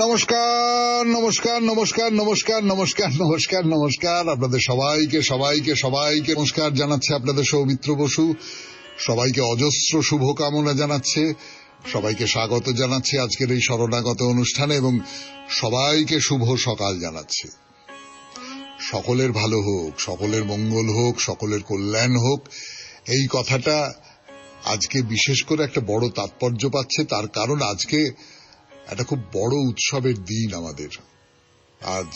নমস্কার নমস্কার নমস্কার নমস্কার নমস্কার নমস্কার নমস্কার আপনাদের সবাইকে সবাইকে সবাইকে নমস্কার জানাচ্ছে আপনাদের সৌমিত্র বসু। সবাইকে অজস্র শুভকামনা জানাচ্ছে, সবাইকে স্বাগত জানাচ্ছে আজকের এই শরণাগত অনুষ্ঠানে এবং সবাইকে শুভ সকাল জানাচ্ছে। সকলের ভালো হোক, সকলের মঙ্গল হোক, সকলের কল্যাণ হোক, এই কথাটা আজকে বিশেষ করে একটা বড় তাৎপর্য পাচ্ছে। তার কারণ আজকে একটা খুব বড় উৎসবের দিন আমাদের। আজ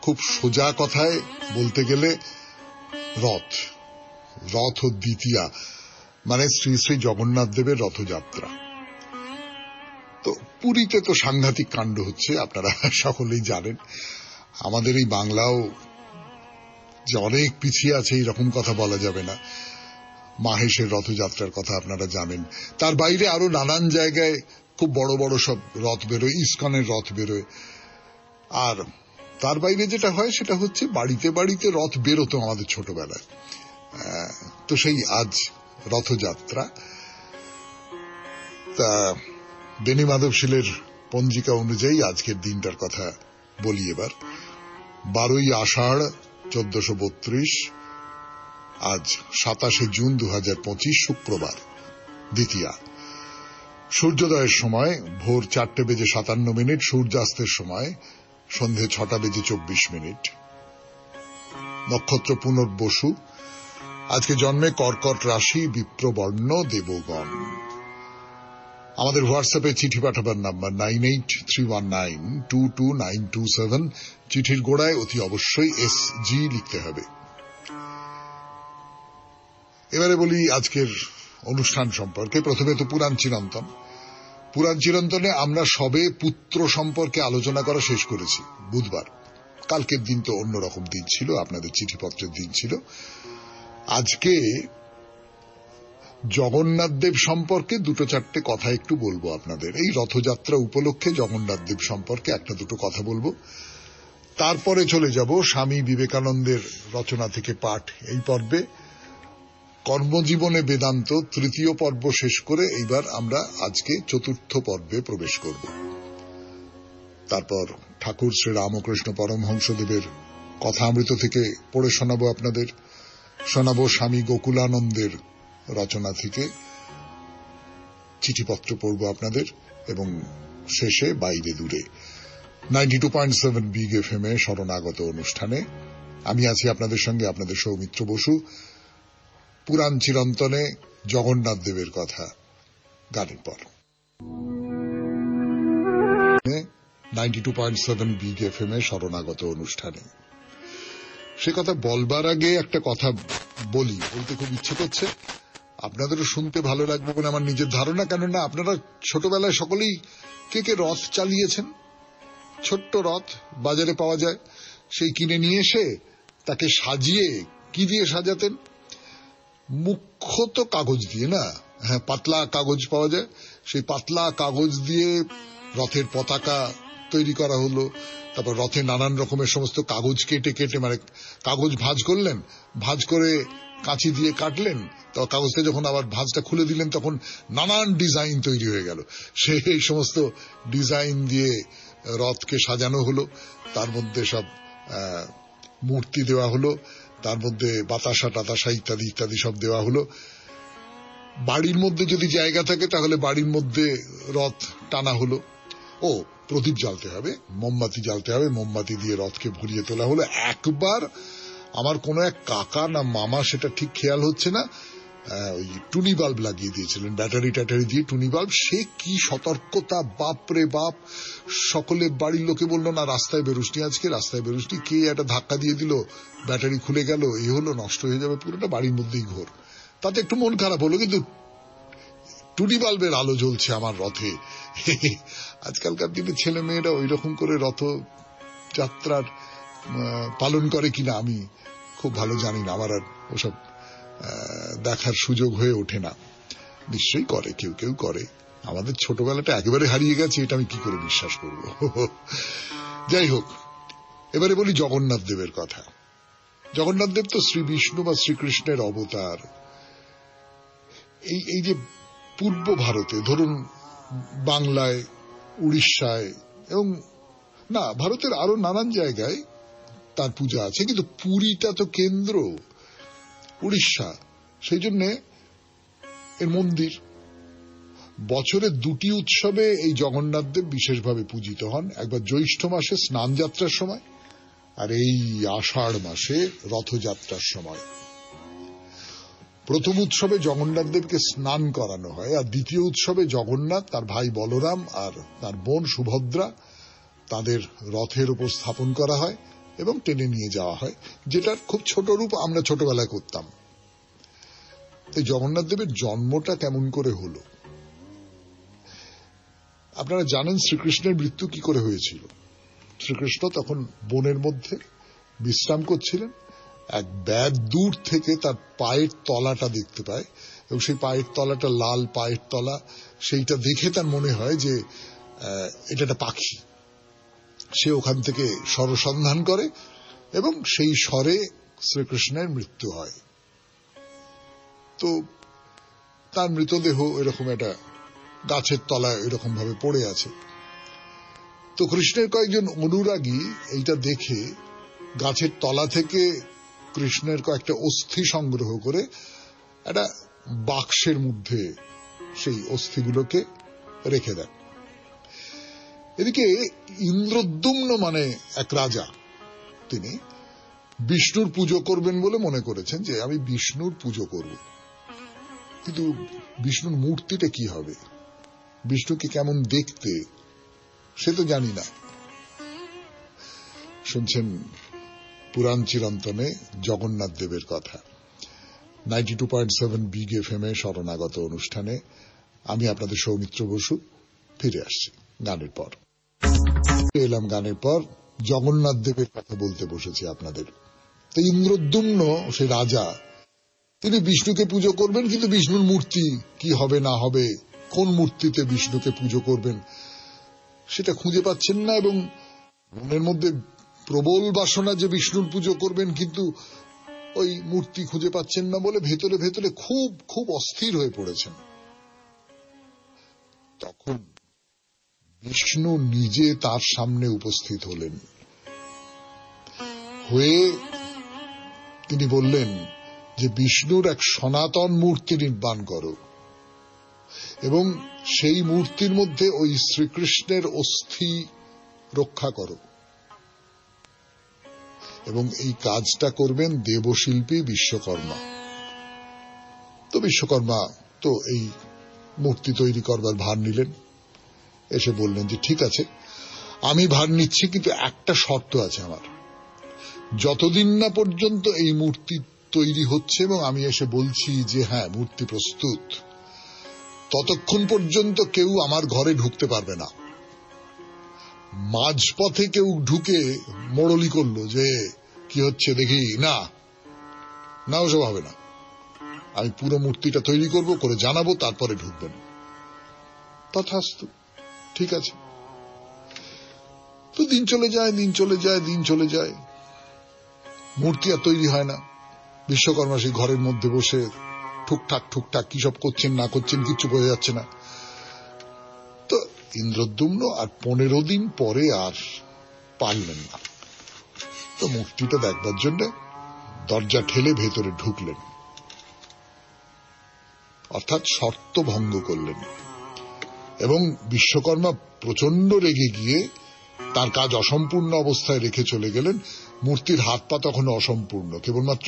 খুব সোজা কথায় বলতে গেলে রথ দ্বিতীয়া, মানে শ্রী শ্রী জগন্নাথ দেবের রথযাত্রা। তো পুরীতে তো সাংঘাতিক কাণ্ড হচ্ছে, আপনারা সকলেই জানেন। আমাদের এই বাংলাও যে অনেক পিছিয়ে আছে এইরকম কথা বলা যাবে না। মাহেশের রথযাত্রার কথা আপনারা জানেন। তার বাইরে আরো নানান জায়গায় খুব বড় বড় সব রথ বেরোয়, ইস্কনের রথ বেরোয়। আর তার বাইরে যেটা হয় সেটা হচ্ছে বাড়িতে বাড়িতে রথ বেরোতো আমাদের ছোটবেলায়। তো সেই আজ রথযাত্রা। তা বেনি মাধবশীলের পঞ্জিকা অনুযায়ী আজকের দিনটার কথা বলি এবার। 12ই আষাঢ় 1432, আজ 27শে জুন 2025, শুক্রবার, দ্বিতীয়া। সূর্যোদয়ের সময় ভোর 4:57, সূর্যাস্তের সময় সন্ধে 6:24। নক্ষত্র পুনর্বসু। আজকে জন্মে কর্কট রাশি, বিপ্রবর্ণ, দেবগণ। আমাদের হোয়াটসঅ্যাপে চিঠি পাঠাবার নাম্বার 9831922927। চিঠির গোড়ায় অতি অবশ্যই SG লিখতে হবে। এবারে বলি আজকের অনুষ্ঠান সম্পর্কে। প্রথমে তো পুরাণ চিরন্তন। পুরাণ চিরন্তনে আমরা সবে পুত্র সম্পর্কে আলোচনা করা শেষ করেছি বুধবার। কালকের দিন তো অন্যরকম দিন ছিল, আপনাদের চিঠিপত্রের দিন ছিল। আজকে জগন্নাথ দেব সম্পর্কে দুটো চারটে কথা একটু বলবো আপনাদের। এই রথযাত্রা উপলক্ষে জগন্নাথ দেব সম্পর্কে একটা দুটো কথা বলবো। তারপরে চলে যাব স্বামী বিবেকানন্দের রচনা থেকে পাঠ এই পর্বে। কর্মজীবনে বেদান্ত তৃতীয় পর্ব শেষ করে এইবার আমরা আজকে চতুর্থ পর্বে প্রবেশ করব। তারপর ঠাকুর শ্রী রামকৃষ্ণ পরমহংসদেবের কথামৃত থেকে পড়ে শোনাবো আপনাদের। শোনাবো স্বামী গোকুলানন্দের রচনা থেকে চিঠিপত্র পড়ব আপনাদের, এবং শেষে বাইরে দূরে 92.7 বিগ FM এ শরণাগত অনুষ্ঠানে আমি আছি আপনাদের সঙ্গে, আপনাদের সৌমিত্র বসু। পুরাণ চিরন্তনে জগন্নাথ দেবের কথা গানের পর 92.7 বিগ FM এ শরণাগত অনুষ্ঠানে। সে কথা বলবার আগে একটা কথা বলতে খুব ইচ্ছে করছে। আপনাদেরও শুনতে ভালো লাগবে বলে আমার নিজের ধারণা। কেননা আপনারা ছোটবেলায় সকলেই কে কে রথ চালিয়েছেন। ছোট্ট রথ বাজারে পাওয়া যায়, সেই কিনে নিয়ে এসে তাকে সাজিয়ে, কি দিয়ে সাজাতেন? মুখ্য তো কাগজ দিয়ে, না? হ্যাঁ, পাতলা কাগজ পাওয়া যায়। সেই পাতলা কাগজ দিয়ে রথের পতাকা তৈরি করা হলো। তারপর রথে নানান রকমের সমস্ত কাগজ কেটে কেটে, মানে কাগজ ভাঁজ করলেন, ভাঁজ করে কাঁচি দিয়ে কাটলেন, তো কাগজটা যখন আবার ভাঁজটা খুলে দিলেন তখন নানান ডিজাইন তৈরি হয়ে গেল। সেই সমস্ত ডিজাইন দিয়ে রথকে সাজানো হলো। তার মধ্যে সব মূর্তি দেওয়া হলো, তার মধ্যে বাতাসা টাতাসা ইত্যাদি ইত্যাদি সব দেওয়া হলো। বাড়ির মধ্যে যদি জায়গা থাকে তাহলে বাড়ির মধ্যে রথ টানা হলো। ও প্রদীপ জ্বালতে হবে, মোমবাতি জ্বালতে হবে, মোমবাতি দিয়ে রথকে ভরিয়ে তোলা হলো। একবার আমার কোনো এক কাকা না মামা, সেটা ঠিক খেয়াল হচ্ছে না, ওই টুনি বাল্ব লাগিয়ে দিয়েছিলেন, ব্যাটারি ট্যাটারি দিয়ে টুনি বাল্ব। সে কি সতর্কতা, বাপরে বাপ! সকলে বাড়ির লোকে বললো, না রাস্তায় বেরোসনি, আজকে রাস্তায় বেরোসনি। কে একটা ধাক্কা দিয়ে দিল, ব্যাটারি খুলে গেল, এই হলো, নষ্ট হয়ে যাবে পুরোটা, বাড়ির মধ্যেই ঘোর। তাতে একটু মন খারাপ হলো, কিন্তু টুনি বাল্বের আলো জ্বলছে আমার রথে। আজকালকার দিনে ছেলে মেয়েরা ওই রকম করে রথযাত্রার পালন করে কিনা আমি খুব ভালো জানি না, আমার আর ওসব দেখার সুযোগ হয়ে ওঠে না। নিশ্চয়ই করে, কেউ কেউ করে। আমাদের ছোটবেলাটা একেবারে হারিয়ে গেছে, এটা আমি কি করে বিশ্বাস করব। যাই হোক, এবারে বলি জগন্নাথ দেবের কথা। জগন্নাথ দেব তো শ্রী বিষ্ণু বা শ্রীকৃষ্ণের অবতার। এই যে পূর্ব ভারতে, ধরুন বাংলায়, উড়িষ্যায় এবং না, ভারতের আরো নানান জায়গায় তার পূজা আছে, কিন্তু পুরীটা তো কেন্দ্র, উড়িষ্যা, সেই জন্য এর মন্দির। বছরে দুটি উৎসবে এই জগন্নাথ দেব বিশেষভাবে পূজিত হন, একবার জ্যৈষ্ঠ মাসে স্নান যাত্রার সময়, আর এই আষাঢ় মাসে রথযাত্রার সময়। প্রথম উৎসবে জগন্নাথ দেবকে স্নান করানো হয়, আর দ্বিতীয় উৎসবে জগন্নাথ, তার ভাই বলরাম আর তার বোন সুভদ্রা তাদের রথের উপর স্থাপন করা হয় এবং টেনে নিয়ে যাওয়া হয়, যেটার খুব ছোট রূপ আমরা ছোটবেলায় করতাম। এই জগন্নাথ দেবের জন্মটা কেমন করে হলো? আপনারা জানেন শ্রীকৃষ্ণের মৃত্যু কি করে হয়েছিল। শ্রীকৃষ্ণ তখন বনের মধ্যে বিশ্রাম করছিলেন, এক ব্যাগ দূর থেকে তার পায়ের তলাটা দেখতে পায়, এবং সেই পায়ের তলাটা লাল পায়ের তলা, সেইটা দেখে তার মনে হয় যে এটা একটা পাখি। সে ওখান থেকে স্বরসন্ধান করে এবং সেই স্বরে শ্রীকৃষ্ণের মৃত্যু হয়। তো তার মৃতদেহ এরকম একটা গাছের তলায় এরকম ভাবে পড়ে আছে। তো কৃষ্ণের কয়েকজন অনুরাগী এইটা দেখে গাছের তলা থেকে কৃষ্ণের কয়েকটা অস্থি সংগ্রহ করে একটা বাক্সের মধ্যে সেই অস্থিগুলোকে রেখে দেন। এদিকে ইন্দ্রদ্যুম্ন মানে এক রাজা, তিনি বিষ্ণুর পুজো করবেন বলে মনে করেছেন যে আমি বিষ্ণুর পুজো করব, কিন্তু বিষ্ণুর মূর্তিটা কি হবে, বিষ্ণুকে কেমন দেখতে সে তো জানি না। শুনছেন পুরাণ চিরন্তনে জগন্নাথ দেবের কথা, 92.7 বিগ এফএম এ শরণাগত অনুষ্ঠানে। আমি আপনাদের সৌমিত্র বসু, ফিরে আসছি গানের পর। এলাম গানের পর, জগন্নাথ দেবের কথা বলতে বসেছি আপনাদের। তো ইন্দ্রদ্যুম্ন সে রাজা, তিনি বিষ্ণুকে পুজো করবেন, কিন্তু বিষ্ণুর মূর্তি কি হবে না হবে, কোন মূর্তিতে বিষ্ণুকে পুজো করবেন সেটা খুঁজে পাচ্ছেন না, এবং মনের মধ্যে প্রবল বাসনা যে বিষ্ণুর পুজো করবেন, কিন্তু ওই মূর্তি খুঁজে পাচ্ছেন না বলে ভেতরে ভেতরে খুব খুব অস্থির হয়ে পড়েছেন। তখন বিষ্ণু নিজে তার সামনে উপস্থিত হলেন, হয়ে তিনি বললেন যে বিষ্ণুর এক সনাতন মূর্তি নির্মাণ করো, এবং সেই মূর্তির মধ্যে ওই শ্রীকৃষ্ণের অস্থি রক্ষা করো, এবং এই কাজটা করবেন দেবশিল্পী বিশ্বকর্মা। তো বিশ্বকর্মা তো এই মূর্তি তৈরি করবার ভার নিলেন, এসে বললেন যে ঠিক আছে আমি ভার নিচ্ছি, কিন্তু একটা শর্ত আছে আমার, যতদিন না পর্যন্ত এই মূর্তি তৈরি হচ্ছে এবং আমি এসে বলছি যে হ্যাঁ মূর্তি প্রস্তুত, ততক্ষণ পর্যন্ত কেউ আমার ঘরে ঢুকতে পারবে না। মাঝপথে কেউ ঢুকে মোড়লি করলো যে কি হচ্ছে দেখি, না না ওসব হবে না, আমি পুরো মূর্তিটা তৈরি করব, করে জানাবো, তারপরে ঢুকবেন। তথাস্তু, ঠিক আছে। তো দিন চলে যায়, দিন চলে যায়, দিন চলে যায়, মূর্তি আর তৈরি হয় না। বিশ্বকর্মা সেই ঘরের মধ্যে বসে ঠুকঠাক ঠুকঠাক কি সব করছেন না করছেন কিচ্ছু বোঝা যাচ্ছে না। তো ইন্দ্রদ্যুম্ন আর 15 দিন পরে আর পারলেন না, তো মূর্তিটা দেখবার জন্য দরজা ঠেলে ভেতরে ঢুকলেন, অর্থাৎ শর্ত ভঙ্গ করলেন, এবং বিশ্বকর্মা প্রচন্ড রেগে গিয়ে তার কাজ অসম্পূর্ণ অবস্থায় রেখে চলে গেলেন। মূর্তির হাত পা তখন অসম্পূর্ণ, কেবলমাত্র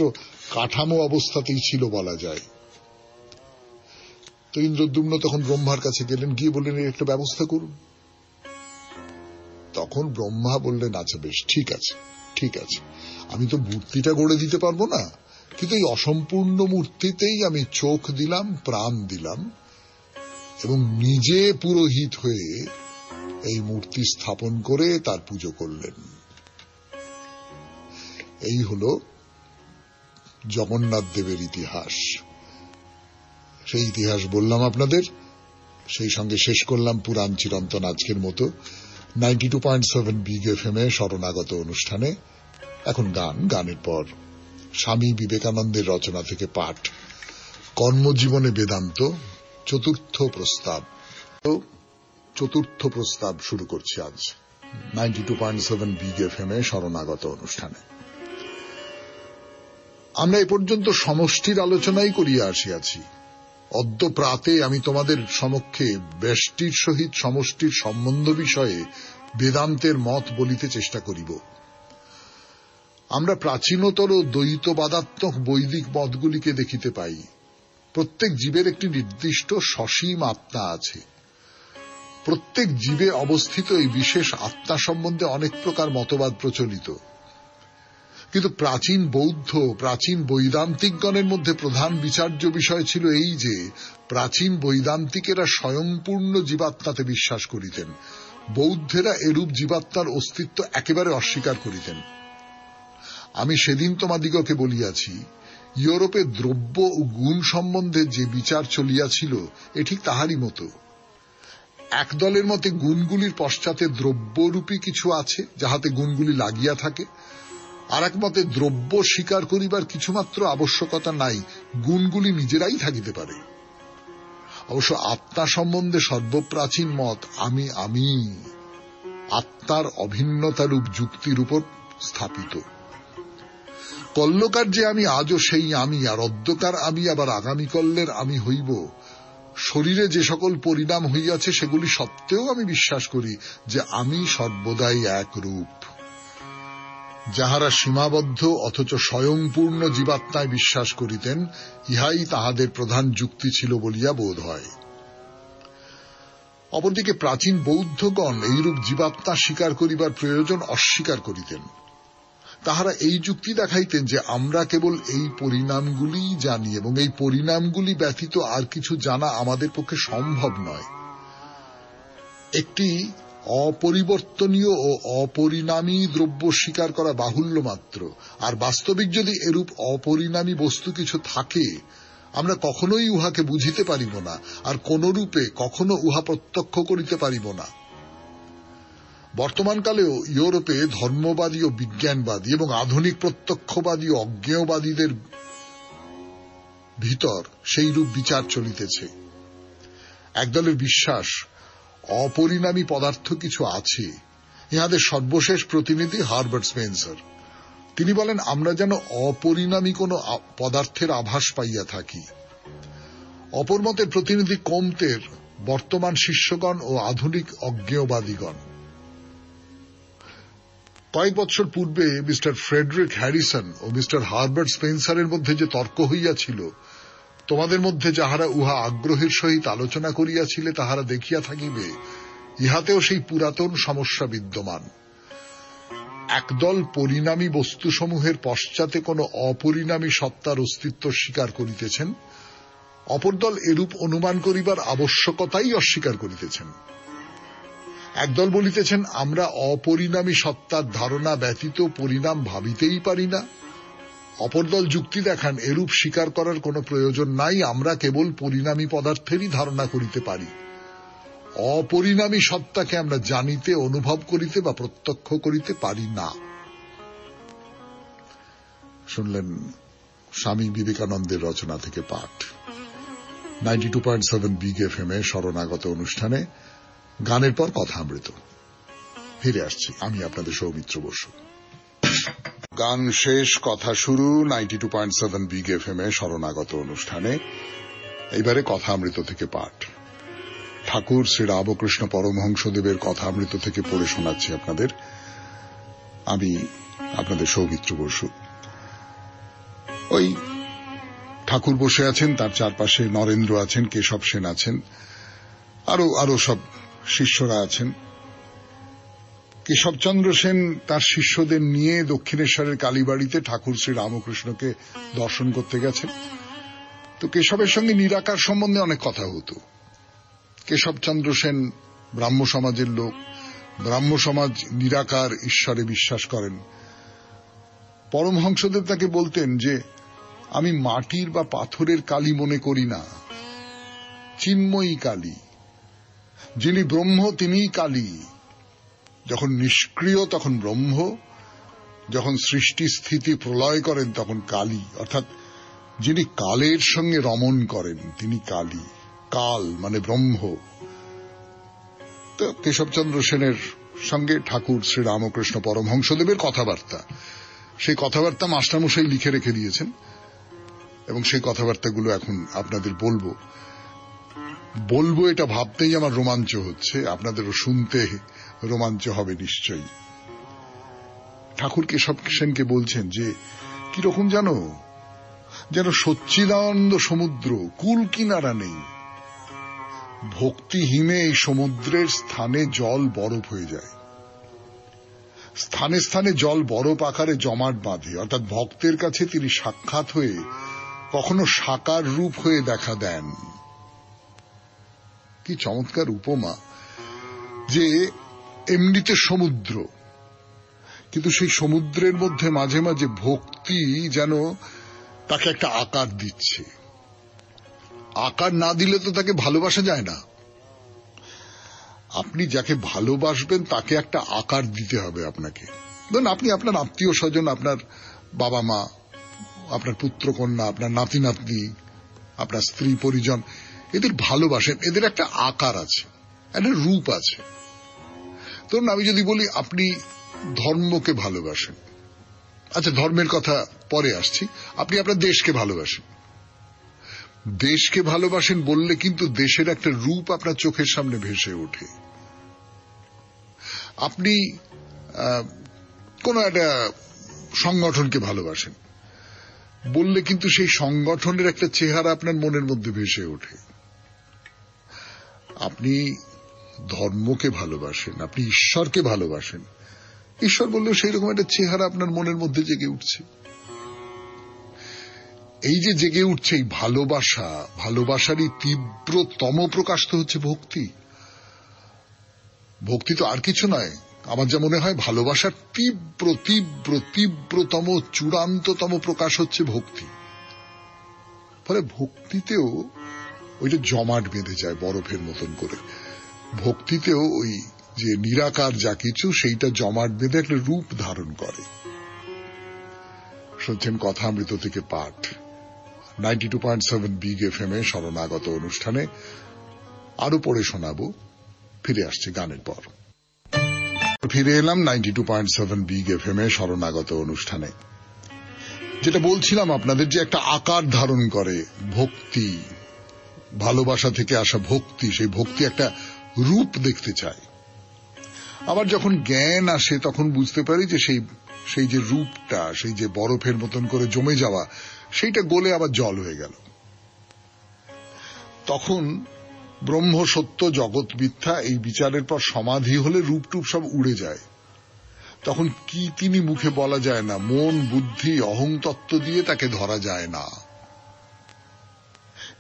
কাঠামো অবস্থাতেই ছিল বলা যায়। তো ইন্দ্রদ্যুম্ন তখন ব্রহ্মার কাছে গেলেন, গিয়ে বললেন এর একটা ব্যবস্থা করুন। তখন ব্রহ্মা বললেন আচ্ছা বেশ ঠিক আছে, ঠিক আছে, আমি তো মূর্তিটা গড়ে দিতে পারবো না, কিন্তু এই অসম্পূর্ণ মূর্তিতেই আমি চোখ দিলাম, প্রাণ দিলাম, এবং নিজে পুরোহিত হয়ে এই মূর্তি স্থাপন করে তার পুজো করলেন। এই হলো জগন্নাথ দেবের ইতিহাস। সেই ইতিহাস বললাম আপনাদের, সেই সঙ্গে শেষ করলাম পুরাণ চিরন্তন আজকের মতো 92.7 বিগ এফএম এ শরণাগত অনুষ্ঠানে। এখন গান, গানের পর স্বামী বিবেকানন্দের রচনা থেকে পাঠ, কর্মজীবনে বেদান্ত, চতুর্থ প্রস্তাব। তো চতুর্থ প্রস্তাব শুরু করছি আজ। 92.7 বিগ এফএম এ শরণাগত অনুষ্ঠানে আমরা এ পর্যন্ত সমষ্টির আলোচনাই করিয়া আসিয়াছি। অদ্য প্রাতে আমি তোমাদের সমক্ষে ব্যষ্টির সহিত সমষ্টির সম্বন্ধ বিষয়ে বেদান্তের মত বলিতে চেষ্টা করিব। আমরা প্রাচীনতর দ্বৈতবাদাত্মক বৈদিক মতগুলিকে দেখিতে পাই। প্রত্যেক জীবের একটি নির্দিষ্ট সসীম আত্মা আছে। প্রত্যেক জীবে অবস্থিত এই বিশেষ আত্মা সম্বন্ধে অনেক প্রকার মতবাদ প্রচলিত, কিন্তু প্রাচীন বৌদ্ধ প্রাচীন বৈদান্তিকগণের মধ্যে প্রধান বিচার্য বিষয় ছিল এই যে প্রাচীন বৈদান্তিকেরা স্বয়ংপূর্ণ জীবাত্মাতে বিশ্বাস করিতেন, বৌদ্ধেরা এরূপ জীবাত্মার অস্তিত্ব একেবারে অস্বীকার করিতেন। আমি সেদিন তোমাদিগকে বলিয়াছি, ইউরোপে দ্রব্য ও গুণ সম্বন্ধে যে বিচার চলিয়াছিল এ ঠিক তাহারই মতো। এক দলের মতে গুণগুলির পশ্চাতে দ্রব্যরূপী কিছু আছে যাহাতে গুণগুলি লাগিয়া থাকে, আর এক মতে দ্রব্য স্বীকার করিবার কিছুমাত্র আবশ্যকতা নাই, গুণগুলি নিজেরাই থাকিতে পারে। অবশ্য আত্মা সম্বন্ধে সর্বপ্রাচীন মত আমি আত্মার অভিন্নতারূপ যুক্তির উপর স্থাপিত। কল্যকার যে আমি আজও সেই আমি, আর অদ্যকার আমি আবার আগামীকল্যের আমি হইব, শরীরে যে সকল পরিণাম হইয়াছে সেগুলি সত্ত্বেও আমি বিশ্বাস করি যে আমি সর্বদাই এক রূপ। যাহারা সীমাবদ্ধ অথচ স্বয়ংপূর্ণ জীবাত্মায় বিশ্বাস করিতেন, ইহাই তাহাদের প্রধান যুক্তি ছিল বলিয়া বোধ হয়। অপরদিকে প্রাচীন বৌদ্ধগণ এইরূপ জীবাত্মা স্বীকার করিবার প্রয়োজন অস্বীকার করিতেন। তাহারা এই যুক্তি দেখাইতেন যে আমরা কেবল এই পরিণামগুলিই জানি এবং এই পরিণামগুলি ব্যতীত আর কিছু জানা আমাদের পক্ষে সম্ভব নয়। একটি অপরিবর্তনীয় ও অপরিণামী দ্রব্য স্বীকার করা বাহুল্য মাত্র, আর বাস্তবিক যদি এরূপ অপরিণামী বস্তু কিছু থাকে, আমরা কখনোই উহাকে বুঝিতে পারিব না, আর কোন রূপে কখনো উহা প্রত্যক্ষ করিতে পারিব না। বর্তমানকালেও ইউরোপে ধর্মবাদী ও বিজ্ঞানবাদী এবং আধুনিক প্রত্যক্ষবাদী ও অজ্ঞেয়বাদীদের ভিতর সেই রূপ বিচার চলিতেছে। একদলের বিশ্বাস অপরিণামী পদার্থ কিছু আছে। ইহাদের সর্বশেষ প্রতিনিধি হার্বার্ট স্পেন্সার। তিনি বলেন, আমরা যেন অপরিণামী কোন পদার্থের আভাস পাইয়া থাকি। অপর মতের প্রতিনিধি কোমতের বর্তমান শিষ্যগণ ও আধুনিক অজ্ঞেয়বাদীগণ। কয়েক বছর পূর্বে মিস্টার ফ্রেডরিক হ্যারিসন ও মিস্টার হার্বার্ট স্পেন্সারের মধ্যে যে তর্ক হইয়াছিল, তোমাদের মধ্যে যাহারা উহা আগ্রহের সহিত আলোচনা করিয়াছিলে তাহারা দেখিয়া থাকিবে ইহাতেও সেই পুরাতন সমস্যা বিদ্যমান। একদল পরিণামী বস্তুসমূহের পশ্চাতে কোন অপরিণামী সত্তার অস্তিত্ব স্বীকার করিতেছেন, অপর দল এরূপ অনুমান করিবার আবশ্যকতাই অস্বীকার করিতেছেন। একদল বলিতেছেন, আমরা অপরিণামী সত্তার ধারণা ব্যতীত পরিণাম ভাবিতেই পারি না। অপর দল যুক্তি দেখান, এরূপ স্বীকার করার কোনো প্রয়োজন নাই, আমরা কেবল পরিণামী পদার্থেরই ধারণা করিতে পারি। অপরিণামী সত্তাকে আমরা জানিতে, অনুভব করিতে বা প্রত্যক্ষ করিতে পারি না। শুনলেন স্বামী বিবেকানন্দের রচনা থেকে পাঠ। 92.7 বিগ এফএম এ শরণাগত অনুষ্ঠানে গানের পর কথামৃত। ফিরে আসছি, আমি আপনাদের সৌমিত্র বসু। গান শেষ, কথা শুরু। 92.7 বিগ এফএম এ শরণাগত অনুষ্ঠানে এইবারে কথামৃত থেকে পাঠ। ঠাকুর শ্রী রামকৃষ্ণ পরমহংসদেবের কথামৃত থেকে পড়ে শোনাচ্ছি আপনাদের। আমি আপনাদের সৌমিত্র বসু। ওই ঠাকুর বসে আছেন, তার চারপাশে নরেন্দ্র আছেন, কেশব সেন আছেন, আরো সব শিষ্যরা আছেন। কেশবচন্দ্র সেন তার শিষ্যদের নিয়ে দক্ষিণেশ্বরের কালীবাড়িতে ঠাকুর শ্রী রামকৃষ্ণকে দর্শন করতে গেছেন। তো কেশবের সঙ্গে নিরাকার সম্বন্ধে অনেক কথা হতো। কেশবচন্দ্র সেন ব্রাহ্ম সমাজের লোক, ব্রাহ্ম সমাজ নিরাকার ঈশ্বরে বিশ্বাস করেন। পরমহংসদেব তাকে বলতেন যে, আমি মাটির বা পাথরের কালী মনে করি না, চিন্ময়ী কালী। যিনি ব্রহ্ম তিনিই কালী। যখন নিষ্ক্রিয় তখন ব্রহ্ম, যখন সৃষ্টি স্থিতি প্রলয় করেন তখন কালী, অর্থাৎ যিনি কালের সঙ্গে রমণ করেন তিনি কালী। কাল মানে ব্রহ্ম। তো কেশবচন্দ্র সেনের সঙ্গে ঠাকুর শ্রী রামকৃষ্ণ পরমহংসদেবের কথাবার্তা, সেই কথাবার্তা মাস্টারমশাই লিখে রেখে দিয়েছেন এবং সেই কথাবার্তাগুলো এখন আপনাদের বলবো এটা ভাবতেই আমার রোমাঞ্চ হচ্ছে, আপনাদেরও শুনতে রোমাঞ্চ হবে নিশ্চয়ই। ঠাকুর কেশব সেনকে বলছেন যে কিরকম যেন সচ্চিদানন্দ সমুদ্র, কুল কিনারা নেই, ভক্তিহীনে এই সমুদ্রের স্থানে জল বরফ হয়ে যায়, স্থানে স্থানে জল বরফ আকারে জমাট বাঁধে, অর্থাৎ ভক্তের কাছে তিনি সাক্ষাৎ হয়ে কখনো সাকার রূপ হয়ে দেখা দেন। কি চমৎকার উপমা, যে এমনিতে সমুদ্র, কিন্তু সেই সমুদ্রের মধ্যে মাঝে মাঝে ভক্তি যেন তাকে একটা আকার দিচ্ছে। আকার না দিলে তো তাকে ভালোবাসা যায় না। আপনি যাকে ভালোবাসবেন তাকে একটা আকার দিতে হবে আপনাকে। ধরুন আপনি আপনার আত্মীয় স্বজন, আপনার বাবা মা, আপনার পুত্র কন্যা, আপনার নাতি নাতনি, আপনার স্ত্রী পরিজন, এদের ভালোবাসেন, এদের একটা আকার আছে, একটা রূপ আছে। ধরুন আমি যদি বলি আপনি ধর্মকে ভালোবাসেন, আচ্ছা ধর্মের কথা পরে আসছি, আপনি আপনার দেশকে ভালোবাসেন, দেশকে ভালোবাসেন বললে কিন্তু দেশের একটা রূপ আপনার চোখের সামনে ভেসে ওঠে। আপনি কোন একটা সংগঠনকে ভালোবাসেন বললে কিন্তু সেই সংগঠনের একটা চেহারা আপনার মনের মধ্যে ভেসে ওঠে। আপনি ধর্মকে ভালোবাসেন, আপনি ঈশ্বরকে ভালোবাসেন, ঈশ্বর বললেও সেই রকম একটা চেহারা আপনার মনের মধ্যে জেগে উঠছে। এই যে জেগে উঠছে এই ভালোবাসারই তীব্রতম প্রকাশ তো হচ্ছে ভক্তি। ভক্তি তো আর কিছু নয়, আমার যা মনে হয় ভালোবাসার তীব্রতম চূড়ান্ততম প্রকাশ হচ্ছে ভক্তি। ফলে ভক্তিতেও ওইটা জমাট বেঁধে যায় বরফের মতন করে, ভক্তিতেও ওই যে নিরাকার যা কিছু সেইটা জমাট বেঁধে একটা রূপ ধারণ করে। শুনছেন কথামৃত থেকে পাঠ 92.7 বিগ এফএম এ শরণাগত অনুষ্ঠানে। আরো পড়ে শোনাবো, ফিরে আসছে গানের পর। ফিরে এলাম 92.7 বিগ এফএম এ শরণাগত অনুষ্ঠানে। যেটা বলছিলাম আপনাদের, যে একটা আকার ধারণ করে ভক্তি, ভালোবাসা থেকে আসা ভক্তি, সেই ভক্তি একটা রূপ দেখতে চায়। আবার যখন জ্ঞান আসে তখন বুঝতে পারি যে সেই যে রূপটা, সেই যে বরফের মতন করে জমে যাওয়া, সেইটা গলে আবার জল হয়ে গেল। তখন ব্রহ্ম সত্য জগৎ মিথ্যা এই বিচারের পর সমাধি হলে রূপটুপ সব উড়ে যায়। তখন কি তিনি মুখে বলা যায় না, মন বুদ্ধি অহং তত্ত্ব দিয়ে তাকে ধরা যায় না।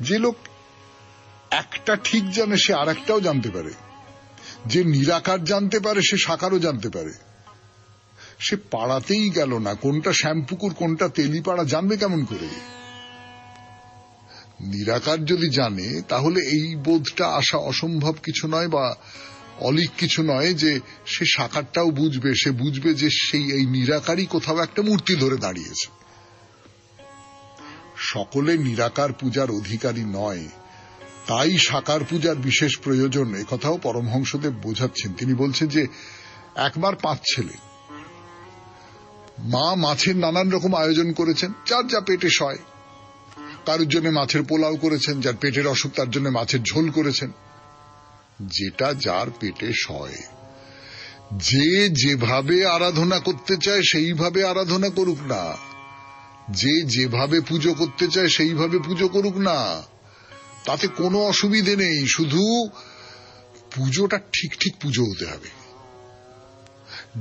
যে লোক একটা ঠিক জানে সে আর একটাও জানতে পারে, যে নিরাকার জানতে পারে সে সাকারও জানতে পারে। সে পাড়াতেই গেল না, কোনটা শ্যামপুকুর কোনটা তেলিপাড়া জানবে কেমন করে? নিরাকার যদি জানে তাহলে এই বোধটা আসা অসম্ভব কিছু নয় বা অলিক কিছু নয়, যে সে সাকারটাও বুঝবে, সে বুঝবে যে সেই এই নিরাকারই কোথাও একটা মূর্তি ধরে দাঁড়িয়েছে। সকলে নিরাকার পূজার অধিকারী নয়, তাই সাকার পূজার বিশেষ প্রয়োজন, একথাও পরমহংসদেব বোঝাচ্ছেন। তিনি বলছেন যে একবার 5 ছেলে, মা মাছের নানান রকম আয়োজন করেছেন, যার যা পেটে সয়। কারোর জন্য মাছের পোলাও করেছেন, যার পেটের অসুখ তার জন্য মাছের ঝোল করেছেন। যেটা যার পেটে সয়, যে যেভাবে আরাধনা করতে চায় সেইভাবে আরাধনা করুক না, যে যেভাবে পুজো করতে চায় সেইভাবে পুজো করুক না, তাতে কোনো অসুবিধে নেই। শুধু পুজোটা ঠিক ঠিক পুজো হতে হবে,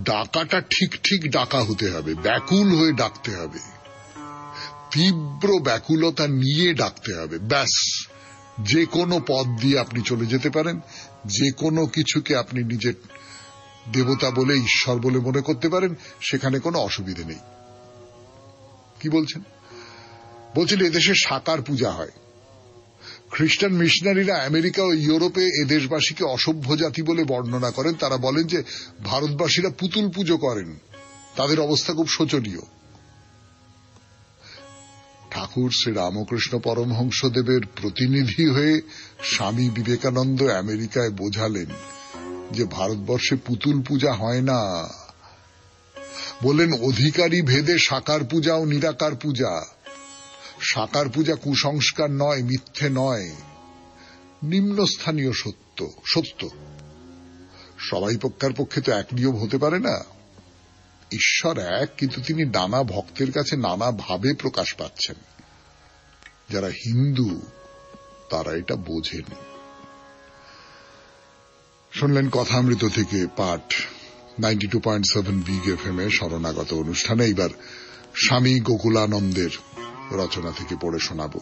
ডাকাটা ঠিক ঠিক ডাকা হতে হবে, ব্যাকুল হয়ে ডাকতে হবে, তীব্র ব্যাকুলতা নিয়ে ডাকতে হবে। ব্যাস, যে কোনো পথ দিয়ে আপনি চলে যেতে পারেন, যে কোনো কিছুকে আপনি নিজের দেবতা বলে ঈশ্বর বলে মনে করতে পারেন, সেখানে কোনো অসুবিধে নেই। কি বলছেন? বলছেন এদেশে সাকার পূজা হয়। খ্রিস্টান মিশনারিরা আমেরিকা ও ইউরোপে এদেশবাসীকে অসভ্য জাতি বলে বর্ণনা করেন। তারা বলেন যে ভারতবাসীরা পুতুল পুজো করেন, তাদের অবস্থা খুব শোচনীয়। ঠাকুর শ্রী রামকৃষ্ণ পরমহংসদেবের প্রতিনিধি হয়ে স্বামী বিবেকানন্দ আমেরিকায় বোঝালেন যে ভারতবর্ষে পুতুল পূজা হয় না। বললেন অধিকারী ভেদে সাকার পূজা ও নিরাকার পূজা। সাকার পূজা কুসংস্কার নয়, মিথ্যে নয়, নিম্নস্থানীয় সত্য। সবাই পক্ষের পক্ষে তো এক নিয়ম হতে পারে না। ঈশ্বর এক, কিন্তু তিনি নানা ভক্তের কাছে নানা ভাবে প্রকাশ পাচ্ছেন। যারা হিন্দু তারা এটা বোঝেন। শুনলেন কথামৃত থেকে পাঠ 92.7 বিগ এফএম এ শরণাগত অনুষ্ঠানে। এবার স্বামী গোকুলানন্দের রচনা থেকে পড়ে শোনাব।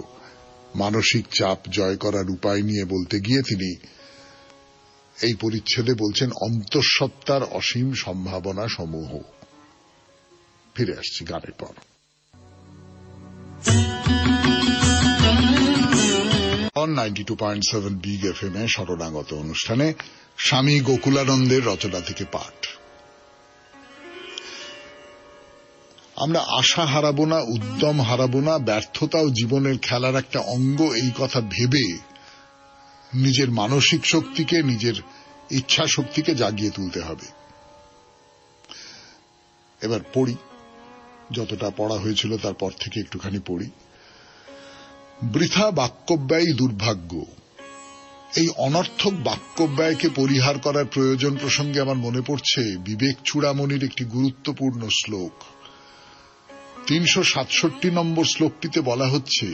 মানসিক চাপ জয় করার উপায় নিয়ে বলতে গিয়ে তিনি এই পরিচ্ছেদে বলছেন অন্তঃসত্ত্বার অসীম সম্ভাবনা সমূহ। ফিরে আসছি গানের পর। 92.7 বিগ এফএম এ শরণাগত অনুষ্ঠানে স্বামী গোকুলানন্দের রচনা থেকে পাঠ। আমরা আশা হারাবো না, উদ্যম হারাবো না, ব্যর্থতাও জীবনের খেলার একটা অঙ্গ, এই কথা ভেবে নিজের মানসিক শক্তিকে, নিজের ইচ্ছা শক্তিকে জাগিয়ে তুলতে হবে। এবার পড়ি, যতটা পড়া হয়েছিল তারপর থেকে একটুখানি পড়ি। বৃথা বাক্যব্যয় দুর্ভাগ্য। এই অনর্থক বাক্যব্যয়কে পরিহার করার প্রয়োজন প্রসঙ্গে আমার মনে পড়ছে বিবেক চূড়ামণির একটি গুরুত্বপূর্ণ শ্লোক। 367 নম্বর শ্লোকটিতে বলা হচ্ছে,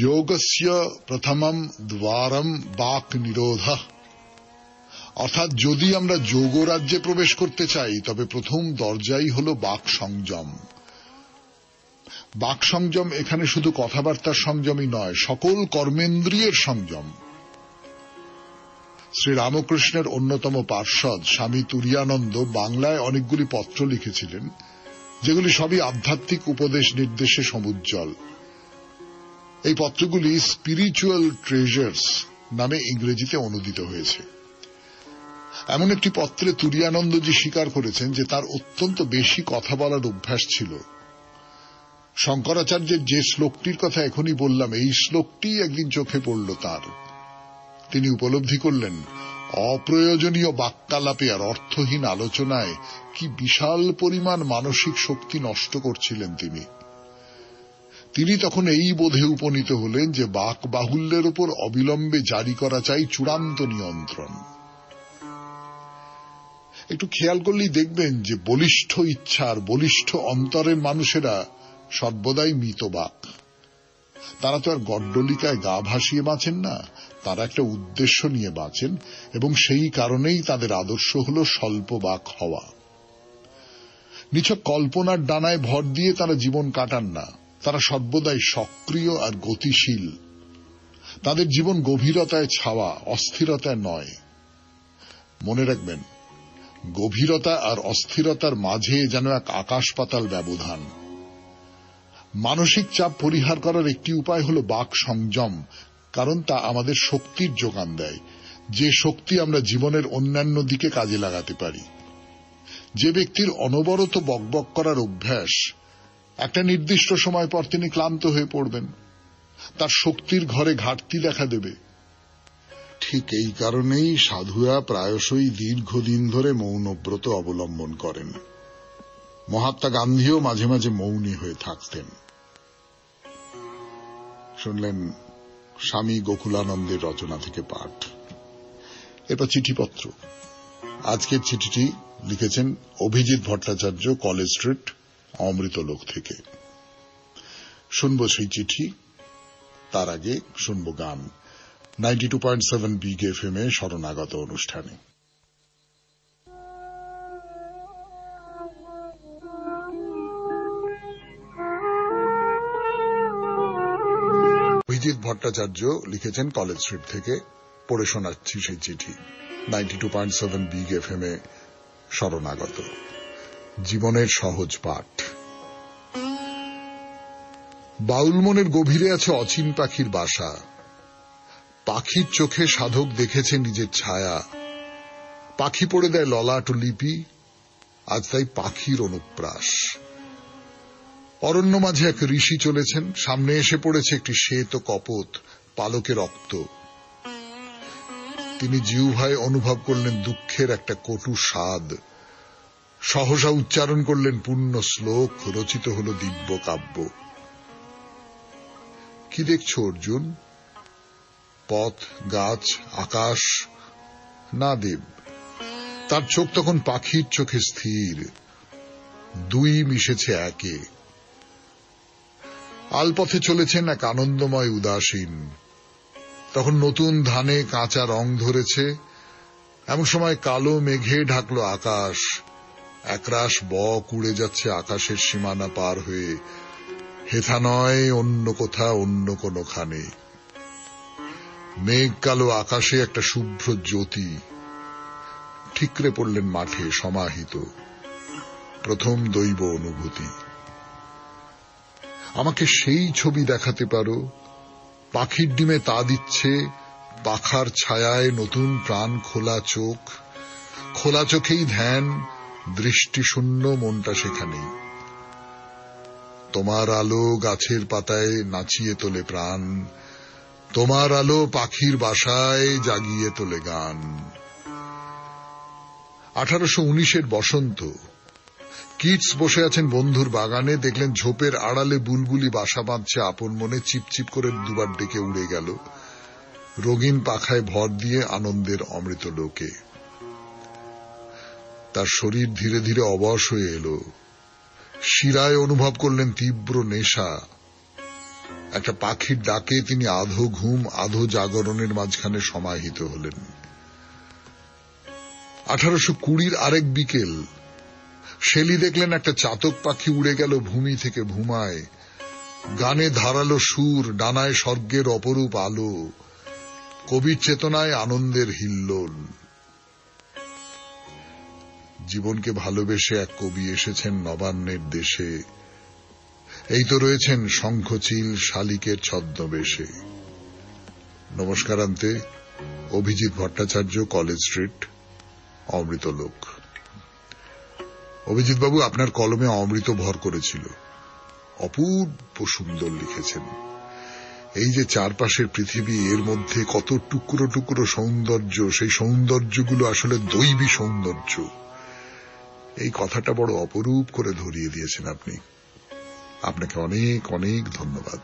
যোগস্য প্রথমম দ্বারম বাক নিরোধঃ। অর্থাৎ যদি আমরা যোগরাজ্যে প্রবেশ করতে চাই তবে প্রথম দরজাই হল বাক সংযম। বাক সংযম এখানে শুধু কথাবার্তার সংযমই নয়, সকল কর্মেন্দ্রিয়ের সংযম। শ্রীরামকৃষ্ণের অন্যতম পার্ষদ স্বামী তুরীয়ানন্দ বাংলায় অনেকগুলি পত্র লিখেছিলেন, যেগুলি সবই আধ্যাত্মিক উপদেশ নির্দেশে সমুজ্জ্বল। এই পত্রগুলি স্পিরিচুয়াল ট্রেজার্স নামে ইংরেজিতে অনুদিত হয়েছে। এমন একটি পত্রে তুরীয়ানন্দজি স্বীকার করেছেন যে তার অত্যন্ত বেশি কথা বলার অভ্যাস ছিল। শঙ্করাচার্যের যে শ্লোকটির কথা এখনই বললাম, এই শ্লোকটি একদিন চোখে পড়ল তার। তিনি উপলব্ধি করলেন অপ্রয়োজনীয় বাক্যালাপে আর অর্থহীন আলোচনায় কি বিশাল পরিমাণ মানসিক শক্তি নষ্ট করছিলেন তিনি। তিনি তখন এই বোধে উপনীত হলেন যে বাক বাহুল্যের উপর অবিলম্বে জারি করা চাই চূড়ান্ত নিয়ন্ত্রণ। একটু খেয়াল করলেই দেখবেন যে বলিষ্ঠ ইচ্ছার, বলিষ্ঠ অন্তরের মানুষেরা সর্বদাই মৃতবাক। তারা তো আর গড্ডলিকায় গা ভাসিয়ে বাঁচেন না, তারা একটা উদ্দেশ্য নিয়ে বাঁচেন, এবং সেই কারণেই তাদের আদর্শ হল স্বল্পবাক হওয়া। নিছক কল্পনার ডানায় ভর দিয়ে তারা জীবন কাটান না, তারা সর্বদাই সক্রিয় আর গতিশীল। তাদের জীবন গভীরতায় ছাওয়া, অস্থিরতায় নয়। মনে রাখবেন, গভীরতা আর অস্থিরতার মাঝে যেন এক আকাশ পাতাল ব্যবধান। মানসিক চাপ পরিহার করার একটি উপায় হল বাক সংযম, কারণ তা আমাদের শক্তির যোগান দেয়, যে শক্তি আমরা জীবনের অন্যান্য দিকে কাজে লাগাতে পারি। যে ব্যক্তির অনবরত বকবক করার অভ্যাস, একটা নির্দিষ্ট সময় পর তিনি ক্লান্ত হয়ে পড়বেন, তার শক্তির ঘরে ঘাটতি দেখা দেবে। ঠিক এই কারণেই সাধুরা প্রায়শই দীর্ঘদিন ধরে মৌনব্রত অবলম্বন করেন। মহাত্মা গান্ধীও মাঝে মাঝে মৌনী হয়ে থাকতেন। শুনলেন স্বামী গোকুলানন্দের রচনা থেকে পাঠ। এরপর চিঠিপত্র। আজকের চিঠিটি লিখেছেন অভিজিৎ ভট্টাচার্য, কলেজ স্ট্রিট, অমৃতলোক থেকে। শুনব সেই চিঠি, তার আগে শুনব গান 92.7 বিগ এফএম এ শরণাগত অনুষ্ঠানে। অভিজিৎ ভট্টাচার্য লিখেছেন কলেজ স্ট্রিট থেকে, পড়ে শোনাচ্ছি সেই চিঠি। 92.7 বিগ এফএম এ শরণাগত, জীবনের সহজ পাঠ। বাউল মনের গভীরে আছে অচিন পাখির বাসা। পাখির চোখে সাধক দেখেছে নিজের ছায়া। পাখি পড়ে দেয় ললাট ও লিপি, আজ তাই পাখির অনুপ্রাস। অরণ্য মাঝে এক ঋষি চলেছেন, সামনে এসে পড়েছে একটি শ্বেত কপোত, পালকে রক্ত। তিনি জিহ্বায় অনুভব করলেন দুঃখের একটা কটু স্বাদ, সহসা উচ্চারণ করলেন পূর্ণ শ্লোক, রচিত হল দিব্য কাব্য। কি দেখছো অর্জুন? পথ, গাছ, আকাশ, না দেব? তার চোখ তখন পাখির চোখে স্থির, দুই মিশেছে একে। আলপথে চলেছেন এক আনন্দময় উদাসীন। তখন নতুন ধানে কাঁচা রং ধরেছে, এমন সময় কালো মেঘে ঢাকলো আকাশ। একরাশ বক উড়ে যাচ্ছে আকাশের সীমানা পার হয়ে, হেথা নয় অন্য কোথা, অন্য কোনখানে। মেঘ কালো আকাশে একটা শুভ্র জ্যোতি। ঠিকরে পড়লেন মাঠে সমাহিত, প্রথম দৈব অনুভূতি। আমাকে সেই ছবি দেখাতে পারো? পাখির ডিমে তা দিচ্ছে, পাখার ছায়ায় নতুন প্রাণ, খোলা চোখ, খোলা চোখেই ধ্যান, দৃষ্টি শূন্য মনটা সেখানেই। তোমার আলো গাছের পাতায় নাচিয়ে তোলে প্রাণ, তোমার আলো পাখির বাসায় জাগিয়ে তোলে গান। 1819-এর বসন্ত। কিটস বসে আছেন বন্ধুর বাগানে, দেখলেন ঝোপের আড়ালে বুলবুলি বাসা বাঁধছে আপন মনে। চিপচিপ করে দুবার ডেকে উড়ে গেল রঙিন পাখায় ভর দিয়ে আনন্দের অমৃত লোকে। তার শরীর ধীরে ধীরে অবশ হয়ে এলো, শিরায় অনুভব করলেন তীব্র নেশা। একটা পাখির ডাকে তিনি আধো ঘুম আধো জাগরণের মাঝখানে সমাহিত হলেন। 1820-র আরেক বিকেল। শেলি দেখলেন একটা চাতক পাখি উড়ে গেল ভূমি থেকে ভূমায়, গানে ধারালো সুর, ডানায় স্বর্গের অপরূপ আলো, কবির চেতনায় আনন্দের হিল্লোল। জীবনকে ভালোবেসে এক কবি এসেছেন নবান্নের দেশে, এই তো রয়েছেন শঙ্খচিল শালিকের ছদ্মবেশে। নমস্কারান্তে, অভিজিৎ ভট্টাচার্য, কলেজ স্ট্রিট, অমৃতলোক। অভিজিৎ বাবু, আপনার কলমে অমৃত ভর করেছিল, অপূর্ব সুন্দর লিখেছেন। এই যে চারপাশের পৃথিবী, এর মধ্যে কত টুকরো টুকরো সৌন্দর্য, সেই সৌন্দর্যগুলো আসলে দৈবী সৌন্দর্য। এই কথাটা বড় অপরূপ করে ধরিয়ে দিয়েছেন আপনি। আপনাকে অনেক অনেক ধন্যবাদ।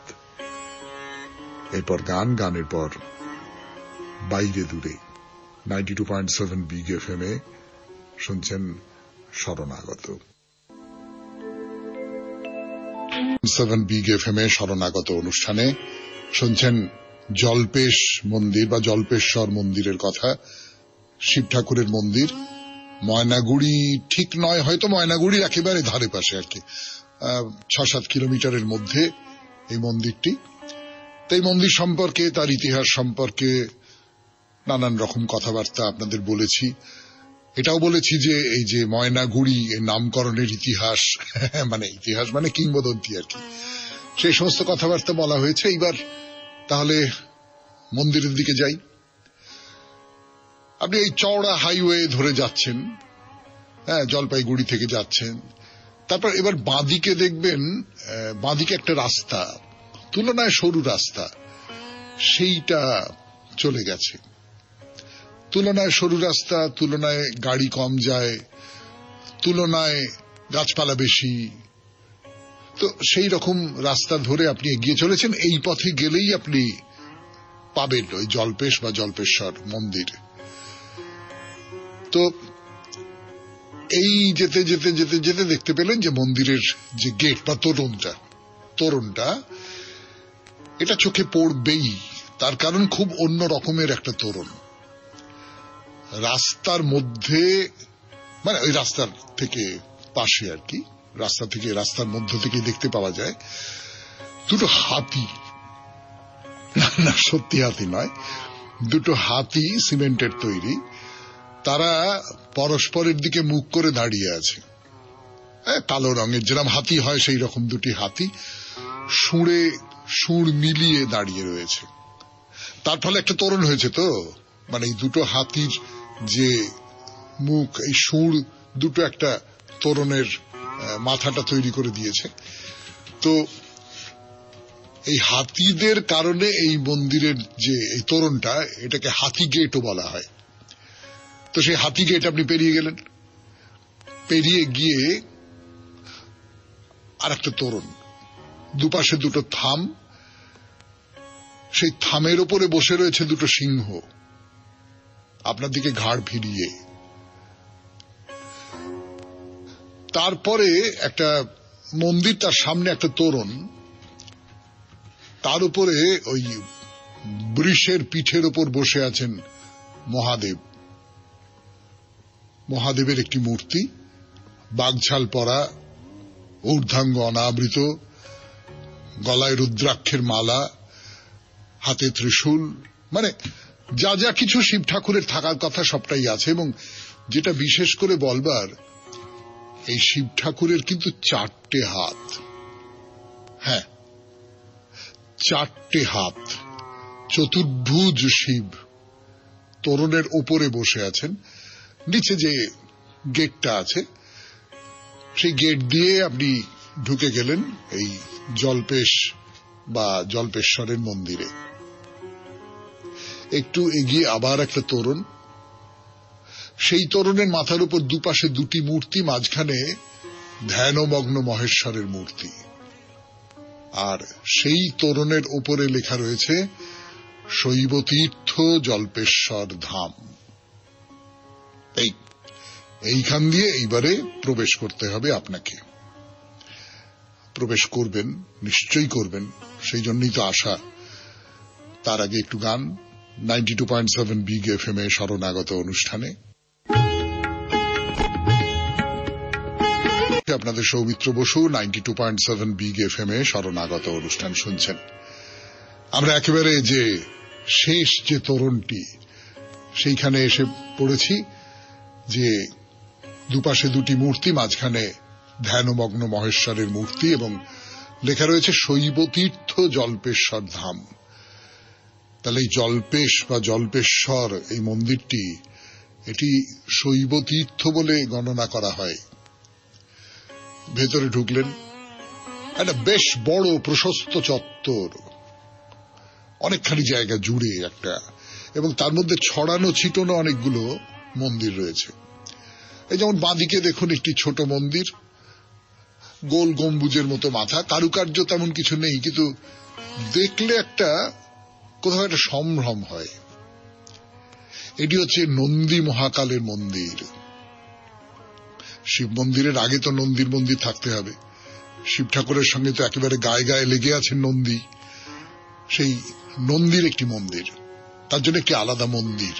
এরপর গান, গানের পর বাইরে দূরে 92.7 বিগ এফএম এ শুনছেন শরণাগত। 7 বিগ এফএম এ শরণাগত অনুষ্ঠানে শুনছেন জল্পেশ মন্দির বা জল্পেশ্বর মন্দিরের কথা। শিব ঠাকুরের মন্দির, ময়নাগুড়ি ঠিক নয়, হয়তো ময়নাগুড়ির একেবারে ধারে পাশে আর কি, 6-7 কিলোমিটারের মধ্যে এই মন্দিরটি। তো এই মন্দির সম্পর্কে, তার ইতিহাস সম্পর্কে নানান রকম কথাবার্তা আপনাদের বলেছি। এটাও বলেছি যে এই যে ময়নাগুড়ি, এই নামকরণের ইতিহাস, ইতিহাস মানে কিংবদন্তি আর কি, সেই সমস্ত কথাবার্তা বলা হয়েছে। এইবার তাহলে মন্দিরের দিকে যাই। আপনি এই চওড়া হাইওয়ে ধরে যাচ্ছেন, জলপাইগুড়ি থেকে যাচ্ছেন, তারপর এবার বাঁদিকে দেখবেন, বাঁদিকে একটা রাস্তা, তুলনায় সরু রাস্তা, সেইটা চলে গেছে। তুলনায় সরু রাস্তা, তুলনায় গাড়ি কম যায়, তুলনায় গাছপালা বেশি। তো সেই রকম রাস্তা ধরে আপনি এগিয়ে চলেছেন। এই পথে গেলেই আপনি পাবেন ওই জল্পেশ বা জল্পেশ্বর মন্দির। তো এই যেতে যেতে যেতে যেতে দেখতে পেলেন যে মন্দিরের যে গেট বা তোরণটা এটা চোখে পড়বেই, তার কারণ খুব অন্য রকমের একটা তোরণ। রাস্তার মধ্যে, ওই রাস্তার থেকে পাশে আর কি, রাস্তা থেকে রাস্তার মধ্য থেকে দেখতে পাওয়া যায় দুটো হাতি, না সত্যি হাতি নয়, দুটো হাতি সিমেন্টের তৈরি, তারা পরস্পরের দিকে মুখ করে দাঁড়িয়ে আছে। কালো রঙের, যেরকম হাতি হয় সেই রকম দুটি হাতি সুর মিলিয়ে দাঁড়িয়ে রয়েছে। তার ফলে একটা তোরণ হয়েছে। তো এই দুটো হাতির যে মুখ, এই সুর দুটো একটা তোরণের মাথাটা তৈরি করে দিয়েছে। তো এই হাতিদের কারণে এই মন্দিরের যে এই তোরণটা, এটাকে হাতি গেটও বলা হয়। তো সেই হাতি গেট আপনি পেরিয়ে গেলেন, পেরিয়ে গিয়ে আর একটা তোরণ, দুপাশে দুটো থাম, সেই থামের ওপরে বসে রয়েছে দুটো সিংহ আপনার দিকে ঘাড় ফিরিয়ে। তারপরে একটা মন্দির, তার সামনে একটা তোরণ, তার উপরে ওই বৃষের পিঠের ওপর বসে আছেন মহাদেব। মহাদেবের একটি মূর্তি, বাগঝাল পরা, ঊর্ধ্বাঙ্গ অনাবৃত, গলায় রুদ্রাক্ষের মালা, হাতে ত্রিশূল, মানে যা যা কিছু শিব ঠাকুরের থাকার কথা সবটাই আছে। এবং যেটা বিশেষ করে বলবার, এই শিব ঠাকুরের কিন্তু 4টে হাত। হ্যাঁ, 4টে হাত, চতুর্ভুজ শিব তোরণের ওপরে বসে আছেন। নিচে যে গেটটা আছে, সেই গেট দিয়ে আপনি ঢুকে গেলেন এই জল্পেশ বা জল্পেশ্বরের মন্দিরে। একটু এগিয়ে আবার একটা তোরণ, সেই তোরণের মাথার উপর দুপাশে দুটি মূর্তি, মাঝখানে ধ্যানমগ্ন মহেশ্বরের মূর্তি। আর সেই তোরণের ওপরে লেখা রয়েছে শৈবতীর্থ জল্পেশ্বর ধাম। এইখান দিয়ে এইবারে প্রবেশ করতে হবে আপনাকে। প্রবেশ করবেন, নিশ্চয়ই করবেন, সেই জন্যই তো আশা। তার আগে একটু গান 92.7 বিগ এফএম এ শরণাগত অনুষ্ঠানে আপনাদের সৌমিত্র বসু 92.7 বিগ এফএম এ শরণাগত অনুষ্ঠান শুনছেন। আমরা একেবারে যে শেষ যে তোরণটি, সেইখানে এসে পড়েছি, যে দুপাশে দুটি মূর্তি, মাঝখানে ধ্যানমগ্ন মহেশ্বরের মূর্তি, এবং লেখা রয়েছে শৈবতীর্থ জল্পেশ্বর ধাম। তাহলে এই জল্পেশ বা জল্পেশ্বর এই মন্দিরটি, এটি শৈবতীর্থ বলে গণনা করা হয়। ভেতরে ঢুকলেন, একটা বেশ বড় প্রশস্ত চত্বর, অনেকখানি জায়গা জুড়ে একটা, এবং তার মধ্যে ছড়ানো ছিটানো অনেকগুলো মন্দির রয়েছে। এই যেমন বাঁদিকে দেখুন একটি ছোট মন্দির, গোল গম্বুজের মতো মাথা, কারুকার্য তেমন কিছু নেই, কিন্তু দেখলে একটা কোথাও একটা সম্ভ্রম হয়। এটি হচ্ছে নন্দী মহাকালের মন্দির। শিব মন্দিরের আগে তো নন্দীর মন্দির থাকতে হবে। শিব ঠাকুরের সঙ্গে তো একেবারে গায়ে গায়ে লেগে আছেন নন্দী। সেই নন্দীর একটি মন্দির, তার জন্য একটি আলাদা মন্দির।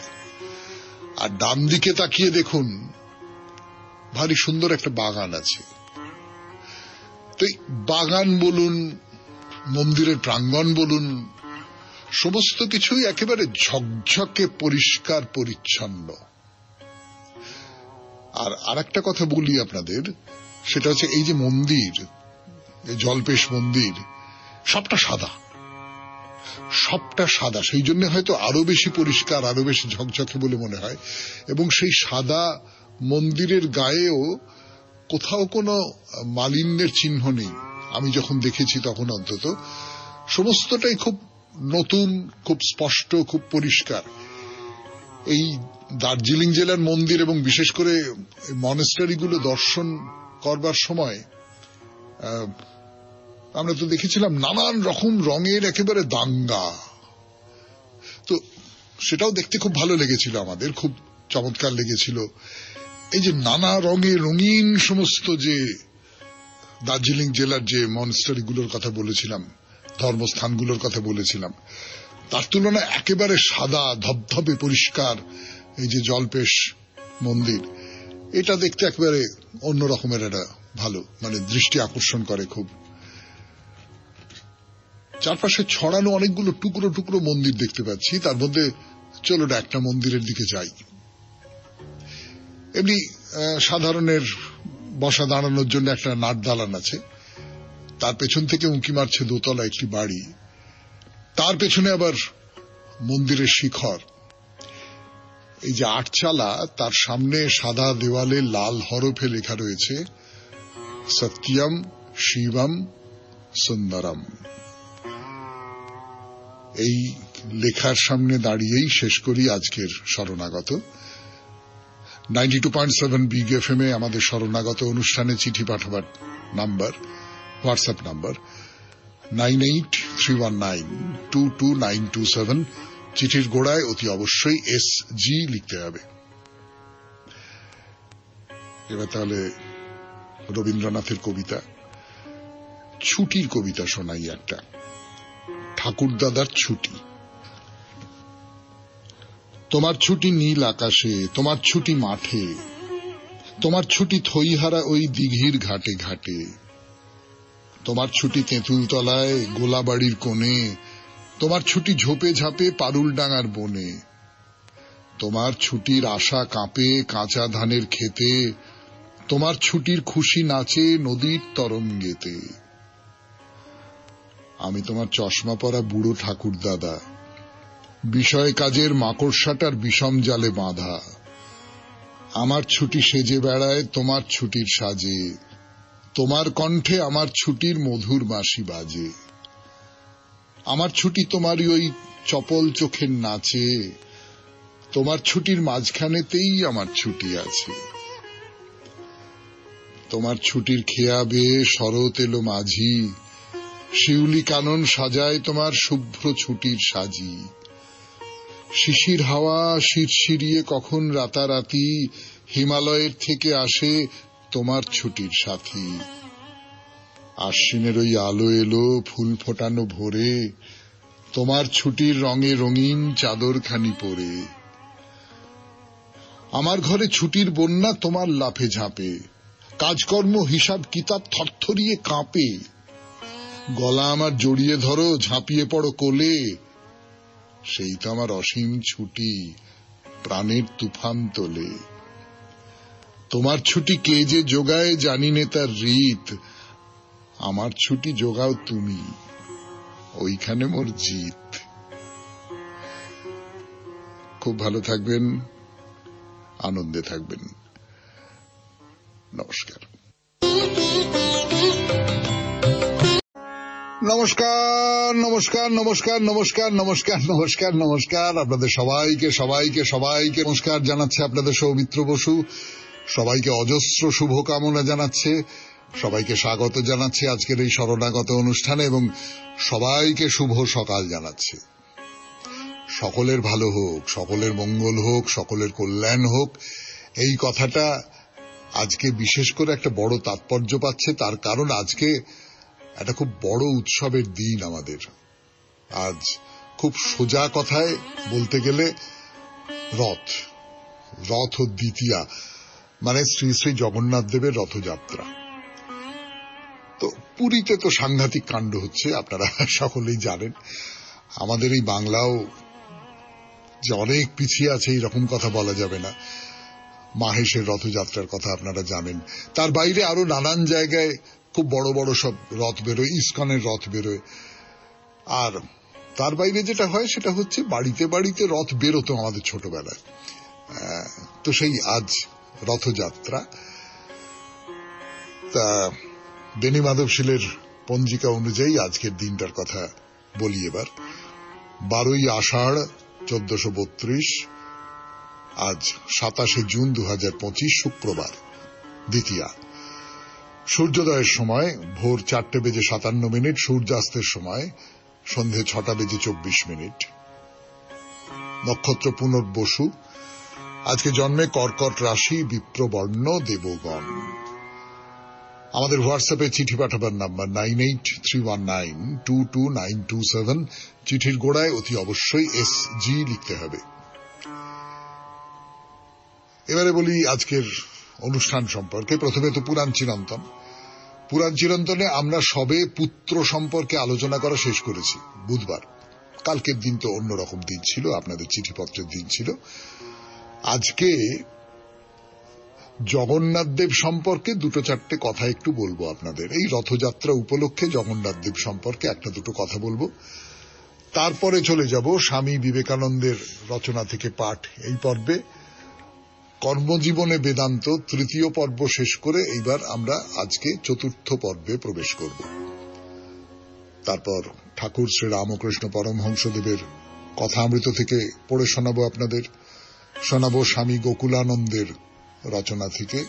আর ডান দিকে তাকিয়ে দেখুন, ভারী সুন্দর একটা বাগান আছে। তো বাগান বলুন, মন্দিরের প্রাঙ্গণ বলুন, সমস্ত কিছুই একেবারে ঝকঝকে পরিষ্কার পরিচ্ছন্ন। আর আরেকটা কথা বলি আপনাদের, সেটা হচ্ছে এই যে মন্দির, এই জল্পেশ মন্দির, সবটা সাদা, সবটা সাদা। সেই জন্য হয়তো আরো বেশি পরিষ্কার, আরো বেশি ঝকঝকে বলে মনে হয়। এবং সেই সাদা মন্দিরের গায়েও কোথাও কোনো মালিন্যের চিহ্ন নেই, আমি যখন দেখেছি তখন অন্তত। সমস্তটাই খুব নতুন, খুব স্পষ্ট, খুব পরিষ্কার। এই দার্জিলিং জেলার মন্দির এবং বিশেষ করে মনেস্টারিগুলো দর্শন করবার সময় আমরা তো দেখেছিলাম নানান রকম রঙের একেবারে দাঙ্গা। তো সেটাও দেখতে খুব ভালো লেগেছিল, আমাদের খুব চমৎকার লেগেছিল। এই যে নানা রঙে রঙিন সমস্ত যে দার্জিলিং জেলার যে মনেস্টারিগুলোর কথা বলেছিলাম, ধর্মস্থানগুলোর কথা বলেছিলাম, তার তুলনায় একেবারে সাদা ধবধবে পরিষ্কার এই যে জল্পেশ মন্দির, এটা দেখতে একেবারে অন্য রকমের একটা ভালো, মানে দৃষ্টি আকর্ষণ করে খুব। চারপাশে ছড়ানো অনেকগুলো টুকরো টুকরো মন্দির দেখতে পাচ্ছি, তার মধ্যে চলো না একটা মন্দিরের দিকে যাই। এমনি সাধারণের বসা দাঁড়ানোর জন্য একটা নাট দালান আছে, তার পেছন থেকে উঁকি মারছে দোতলা একটি বাড়ি, তার পেছনে আবার মন্দিরের শিখর। এই যে আটচালা, তার সামনে সাদা দেওয়ালে লাল হরফে লেখা রয়েছে সত্যম শিবম সুন্দরম। এই লেখার সামনে দাঁড়িয়েই শেষ করি আজকের শরণাগত। 92.7 বিগ এফএম এ আমাদের শরণাগত অনুষ্ঠানে চিঠি পাঠাবার নাম্বার, হোয়াটসঅ্যাপ নাম্বার 9831922927। চিঠির গোড়ায় অতি অবশ্যই SG লিখতে হবে। এবার তাহলে রবীন্দ্রনাথের কবিতা, ছুটির কবিতা শোনাই একটা, ঠাকুরদাদার ছুটি। তোমার ছুটি নীল আকাশে, তোমার ছুটি মাঠে, তোমার ছুটি থইহারা ওই দিঘির ঘাটে ঘাটে, তোমার ছুটি তেঁতুল তলায় গোলাবাড়ির কোণে, তোমার ছুটি ঝোপে ঝাপে পারুল ডাঙার বনে, তোমার ছুটির আশা কাঁপে কাঁচা ধানের খেতে, তোমার ছুটির খুশি নাচে নদীর তরঙ্গেতে। আমি তোমার চশমা পরা বুড়ো ঠাকুর দাদা, বিষয় কাজের মাকড়সাটার বিষম জালে বাঁধা। আমার ছুটি সেজে বেড়ায় তোমার ছুটির সাজে, তোমার কণ্ঠে আমার ছুটির মধুর বাঁশি বাজে। আমার ছুটি তোমারই ওই চপল চোখের নাচে, তোমার ছুটির মাঝখানেতেই আমার ছুটি আছে। তোমার ছুটির খেয়া বেয়ে শরৎ এলো মাঝি, শিউলি কানন সাজায় তোমার শুভ্র ছুটির সাজি। শিশির হাওয়া শিরশিরিয়ে কখন রাতারাতি হিমালয়ের থেকে আসে তোমার ছুটির সাথী। আশ্বিনের ওই আলো এলো ফুল ফোটানো ভোরে, তোমার ছুটির রঙে রঙিন চাদরখানি পরে। আমার ঘরে ছুটির বন্যা তোমার লাফে ঝাঁপে, কাজকর্ম হিসাব কিতাব থরথরিয়ে কাঁপে। গলা আমার জড়িয়ে ধরো ঝাঁপিয়ে পড়ো কোলে, সেই তো আমার অসীম ছুটি প্রাণের তুফান তোলে। তোমার ছুটি কে যে যোগায় জানি নে তার রীত, আমার ছুটি যোগাও তুমি, ওইখানে মোর জিত। খুব ভালো থাকবেন, আনন্দে থাকবেন। নমস্কার। নমস্কার নমস্কার নমস্কার নমস্কার নমস্কার নমস্কার নমস্কার আপনাদের সবাইকে সবাইকে সবাইকে নমস্কার জানাচ্ছে আপনাদের সৌমিত্র বসু। সবাইকে অজস্র শুভকামনা জানাচ্ছে, সবাইকে স্বাগত জানাচ্ছে আজকের এই শরণাগত অনুষ্ঠানে এবং সবাইকে শুভ সকাল জানাচ্ছে। সকলের ভালো হোক, সকলের মঙ্গল হোক, সকলের কল্যাণ হোক, এই কথাটা আজকে বিশেষ করে একটা বড় তাৎপর্য পাচ্ছে। তার কারণ আজকে একটা খুব বড় উৎসবের দিন আমাদের। আজ খুব সোজা কথায় বলতে গেলে রথ দ্বিতীয়া, মানে শ্রী শ্রী জগন্নাথ দেবের রথযাত্রা। তো পুরীতে তো সাংঘাতিক কাণ্ড হচ্ছে, আপনারা সকলেই জানেন। আমাদের এই বাংলাও যে অনেক পিছিয়ে আছে এইরকম কথা বলা যাবে না। মাহেশের রথযাত্রার কথা আপনারা জানেন। তার বাইরে আরো নানান জায়গায় খুব বড় বড় সব রথ বেরোয়, ইস্কনের রথ বেরোয়। আর তার বাইরে যেটা হয় সেটা হচ্ছে বাড়িতে বাড়িতে রথ বেরোতো আমাদের ছোটবেলায়। তো সেই আজ রথযাত্রা। তা বেনি মাধবশীলের পঞ্জিকা অনুযায়ী আজকের দিনটার কথা বলি এবার। 12ই আষাঢ় 1432, আজ 27শে জুন 2025, শুক্রবার, দ্বিতীয়া। সূর্যোদয়ের সময় ভোর 4:57, সূর্যাস্তের সময় সন্ধে 6:24। নক্ষত্র পুনর্বসু। আজকে জন্মে কর্কট রাশি, বিপ্রবর্ণ, দেবগণ। আমাদের হোয়াটসঅ্যাপে চিঠি পাঠাবার নাম্বার 9831922927। চিঠির গোড়ায় অতি অবশ্যই SG লিখতে হবে। এবারে বলি আজকের অনুষ্ঠান সম্পর্কে। প্রথমে তো পুরাণ চিরন্তন। পুরাণ চিরন্তনে আমরা সবে পুত্র সম্পর্কে আলোচনা করা শেষ করেছি বুধবার। কালকের দিন তো অন্যরকম দিন ছিল, আপনাদের চিঠিপত্রের দিন ছিল। আজকে জগন্নাথ দেব সম্পর্কে দুটো চারটে কথা একটু বলবো আপনাদের। এই রথযাত্রা উপলক্ষে জগন্নাথ দেব সম্পর্কে একটা দুটো কথা বলবো। তারপরে চলে যাব স্বামী বিবেকানন্দের রচনা থেকে পাঠ এই পর্বে। কর্মজীবনে বেদান্ত তৃতীয় পর্ব শেষ করে এইবার আমরা আজকে চতুর্থ পর্বে প্রবেশ করব। তারপর ঠাকুর শ্রী রামকৃষ্ণ পরমহংসদেবের কথামৃত থেকে পড়ে শোনাবো আপনাদের, শোনাবো স্বামী গোকুলানন্দের রচনা থেকে